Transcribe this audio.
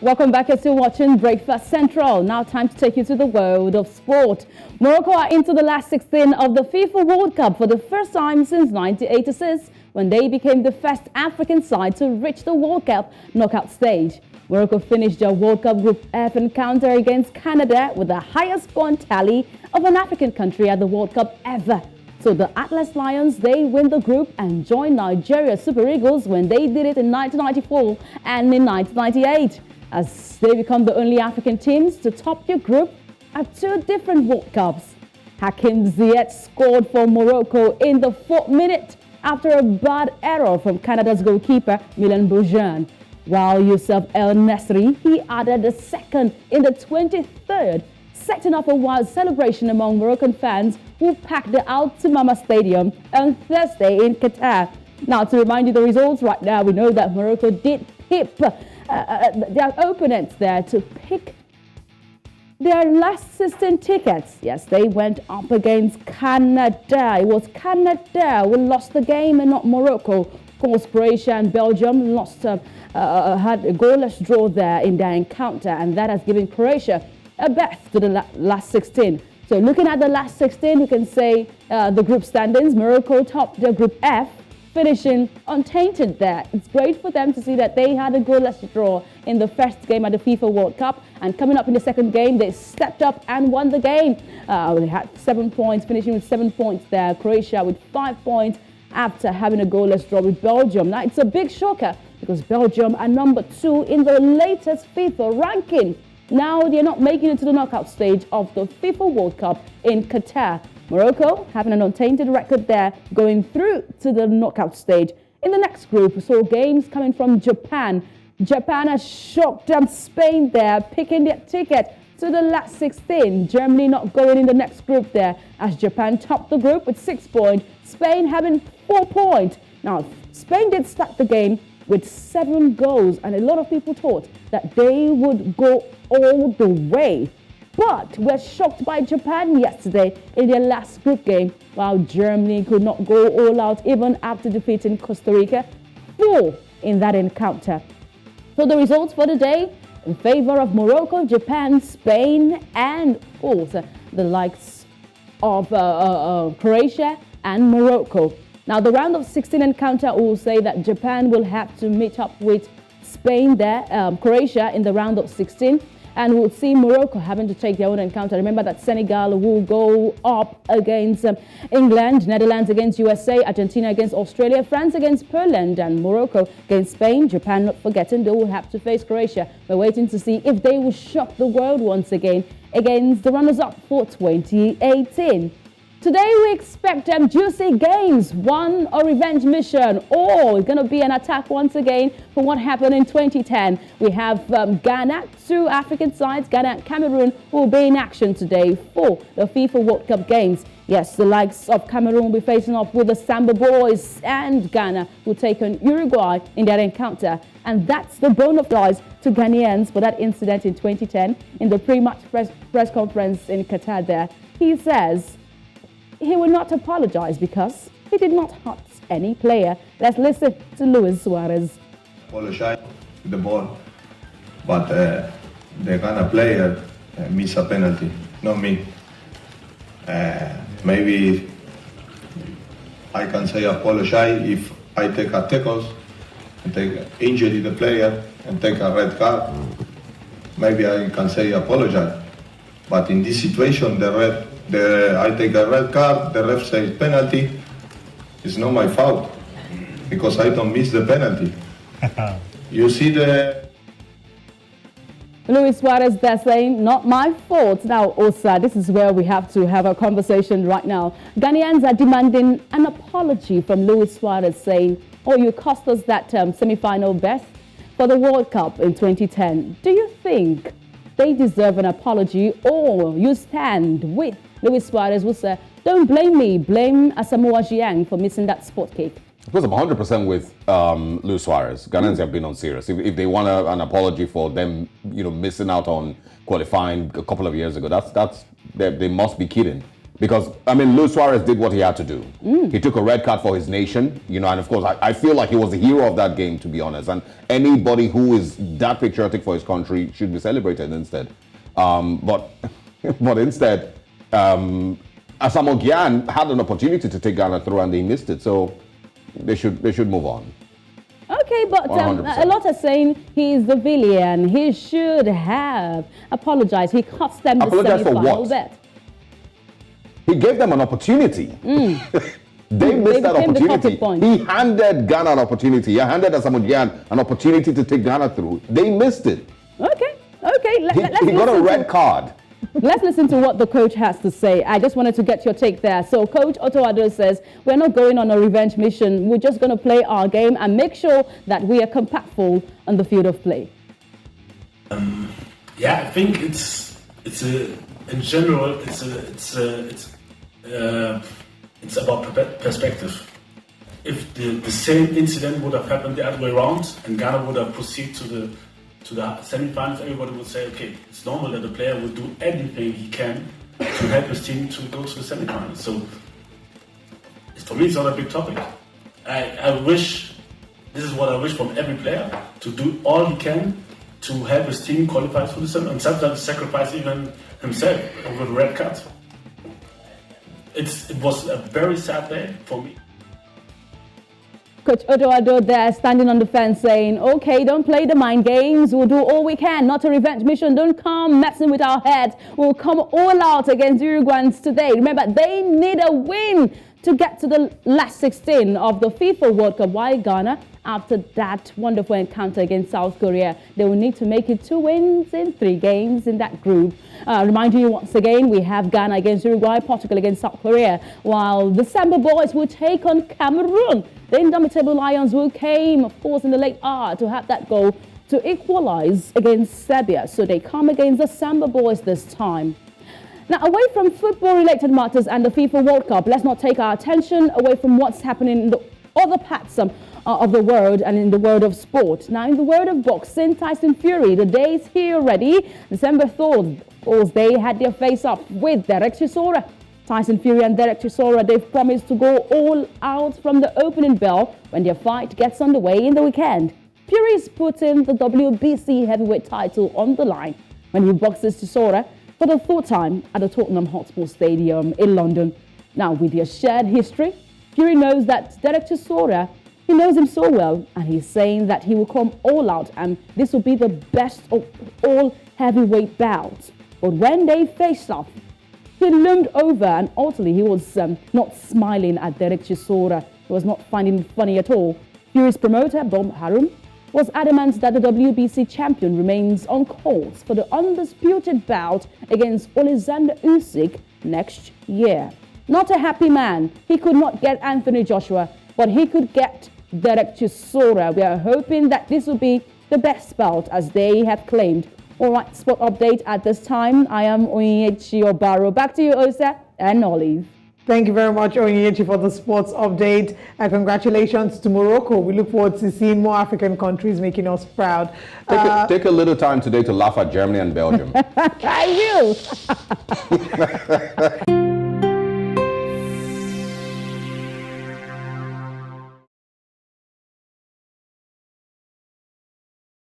Welcome back. You're still watching Breakfast Central. Now time to take you to the world of sport. Morocco are into the last 16 of the FIFA World Cup for the first time since 1986, when they became the first African side to reach the World Cup knockout stage. Morocco finished their World Cup Group F encounter against Canada with the highest point tally of an African country at the World Cup ever. So the Atlas Lions, they win the group and join Nigeria Super Eagles when they did it in 1994 and in 1998. As they become the only African teams to top their group at two different World Cups. Hakim Ziyech scored for Morocco in the 4th minute after a bad error from Canada's goalkeeper, Milan Bojan. While Youssef El Nesri, he added a second in the 23rd, setting off a wild celebration among Moroccan fans who packed the Al Timama Stadium on Thursday in Qatar. Now, to remind you the results right now, we know that Morocco did pip their opponents there to pick their last 16 tickets. Yes, they went up against Canada. It was Canada who lost the game and not Morocco. Of course, Croatia and Belgium had a goalless draw there in their encounter, and that has given Croatia a berth to the last 16. So looking at the last 16, we can say the group standings, Morocco topped the group F, finishing untainted there. It's great for them to see that they had a goalless draw in the first game at the FIFA World Cup, and coming up in the second game, they stepped up and won the game. They had 7 points, finishing with 7 points there. Croatia with 5 points after having a goalless draw with Belgium. Now, it's a big shocker because Belgium are number 2 in the latest FIFA ranking. Now, they're not making it to the knockout stage of the FIFA World Cup in Qatar. Morocco having an untainted record there, going through to the knockout stage. In the next group, we saw games coming from Japan. Japan has shocked Spain there, picking their ticket to the last 16. Germany not going in the next group there, as Japan topped the group with 6 points. Spain having 4 points. Now, Spain did start the game with 7 goals, and a lot of people thought that they would go all the way. But we're shocked by Japan yesterday in their last group game, while Germany could not go all out even after defeating Costa Rica 4 in that encounter. So the results for the day in favor of Morocco, Japan, Spain, and also the likes of Croatia and Morocco. Now, the round of 16 encounter will say that Japan will have to meet up with Spain there, Croatia in the round of 16. And we'll see Morocco having to take their own encounter. Remember that Senegal will go up against England, Netherlands against USA, Argentina against Australia, France against Poland, and Morocco against Spain. Japan, not forgetting, they will have to face Croatia. We're waiting to see if they will shock the world once again against the runners-up for 2018. Today we expect juicy games, one a revenge mission, or it's going to be an attack once again for what happened in 2010. We have Ghana, 2 African sides, Ghana and Cameroon, who will be in action today for the FIFA World Cup games. Yes, the likes of Cameroon will be facing off with the Samba Boys, and Ghana will take on Uruguay in their encounter. And that's the bone of ties to Ghanaians for that incident in 2010 in the pre-match press conference in Qatar there. He says he will not apologize because he did not hurt any player. Let's listen to Luis Suarez. Apologize to the ball, but the Ghana player missed a penalty, not me. Maybe I can say apologize if I take a tackle and take injury the player and take a red card. Maybe I can say apologize. But in this situation, I take a red card, the ref says penalty. It's not my fault because I don't miss the penalty. You see Luis Suarez there saying, not my fault. Now, Osa, this is where we have to have a conversation right now. Ghanaians are demanding an apology from Luis Suarez, saying, oh, you cost us that semi-final berth for the World Cup in 2010. Do you think they deserve an apology, or you stand with Luis Suarez, who said, don't blame me, blame Asamoah Gyan for missing that spot kick? Of course, I'm 100% with Luis Suarez. Ghanaians have been on serious. If they want an apology for them, missing out on qualifying a couple of years ago, they must be kidding. Because, I mean, Luis Suarez did what he had to do. He took a red card for his nation, you know, and of course, I feel like he was the hero of that game, to be honest. And anybody who is that patriotic for his country should be celebrated instead. But instead, Asamoah Gyan had an opportunity to take Ghana through and they missed it. So they should move on. Okay, but a lot are saying he's the villain. He should have apologized. He cost them the semi-final bet. He gave them an opportunity. They missed that opportunity. He handed Ghana an opportunity. He handed Asamoah Gyan an opportunity to take Ghana through. They missed it. Okay. He got a red card. Let's listen to what the coach has to say. I just wanted to get your take there. So Coach Otto Addo says, we're not going on a revenge mission. We're just going to play our game and make sure that we are compactful on the field of play. Yeah, I think in general, it's about perspective. If the same incident would have happened the other way around and Ghana would have proceeded to the semi-finals, everybody would say, okay, it's normal that the player would do anything he can to help his team to go to the semi-finals. So for me, it's not a big topic. I wish, this is what I wish from every player, to do all he can to help his team qualify for the semi, and sometimes sacrifice even himself with a red card. It was a very sad day for me. Coach Otto Addo there standing on the fence saying, okay, don't play the mind games. We'll do all we can. Not a revenge mission. Don't come messing with our heads. We'll come all out against Uruguayans today. Remember, they need a win to get to the last 16 of the FIFA World Cup. While Ghana, after that wonderful encounter against South Korea, they will need to make it 2 wins in 3 games in that group. Reminding you once again, we have Ghana against Uruguay, Portugal against South Korea, while the Samba boys will take on Cameroon. The indomitable Lions who came, of course, in the late hour to have that goal to equalize against Serbia. So they come against the Samba boys this time. Now, away from football-related matters and the FIFA World Cup, let's not take our attention away from what's happening in the other parts of the world and in the world of sport. Now, in the world of boxing, Tyson Fury, the day is here already. December 3rd, of course, they had their face-off with Derek Chisora. Tyson Fury and Derek Chisora, they've promised to go all out from the opening bell when their fight gets underway in the weekend. Fury is putting the WBC heavyweight title on the line when he boxes Chisora for the 3rd time at the Tottenham Hotspur Stadium in London. Now, with their shared history, Fury knows that Derek Chisora, he knows him so well, and he's saying that he will come all out and this will be the best of all heavyweight bouts. But when they faced off, he loomed over and ultimately he was not smiling at Derek Chisora. He was not finding it funny at all. Fury's promoter, Bob Harum, was adamant that the WBC champion remains on course for the undisputed bout against Alexander Usyk next year. Not a happy man. He could not get Anthony Joshua, but he could get Derek Chisora. We are hoping that this will be the best bout as they have claimed. All right, sport update at this time. I am Onyechi Obaro. Back to you, Osa and Olive. Thank you very much, Onyechi, for the sports update. And congratulations to Morocco. We look forward to seeing more African countries making us proud. Take a little time today to laugh at Germany and Belgium. I will.